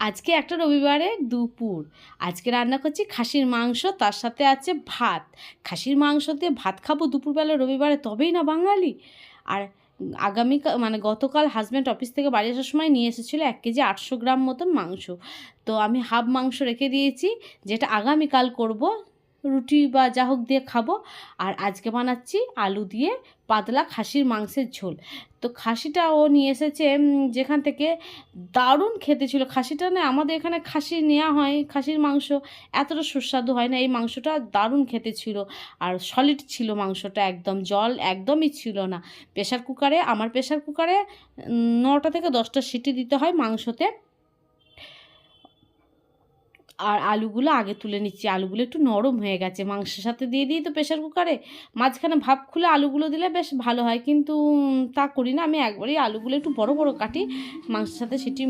আজকে একটা রবিবারে দুপুর। আজকে রান্না করছি খাসির মাংস, তার সাথে আছে ভাত। খাসির মাংস দিয়ে ভাত খাবো দুপুরবেলা রবিবারে, তবেই না বাঙালি। আর মানে গতকাল হাজব্যান্ড অফিস থেকে বাড়ি আসার সময় নিয়ে এসেছিলো 1 কেজি 800 গ্রাম মতন মাংস। তো আমি হাফ মাংস রেখে দিয়েছি, যেটা আগামীকাল করব, রুটি বা যা হোক দিয়ে খাবো। আর আজকে বানাচ্ছি আলু দিয়ে পাতলা খাসির মাংসের ঝোল। তো খাসিটা ও নিয়ে এসেছে যেখান থেকে, দারুণ খেতে ছিল খাসিটা। না, আমাদের এখানে খাসি নেওয়া হয়, খাসির মাংস এতটা সুস্বাদু হয় না, এই মাংসটা দারুণ খেতে ছিল। আর সলিড ছিল মাংসটা, একদম জল একদমই ছিল না। আমার প্রেশার কুকারে 9টা থেকে 10টা সিটি দিতে হয় মাংসতে। আর আলুগুলো আগে তুলে নিচ্ছি, আলুগুলো একটু নরম হয়ে গেছে, মাংসের সাথে দিয়ে দিই তো প্রেশার কুকারে, মাঝখানে ভাপ খুলে আলুগুলো দিলে বেশ ভালো হয়, কিন্তু তা করি না, আমি একবারেই আলুগুলো একটু বড় বড় কাটি, মাংসের সাথে সিটি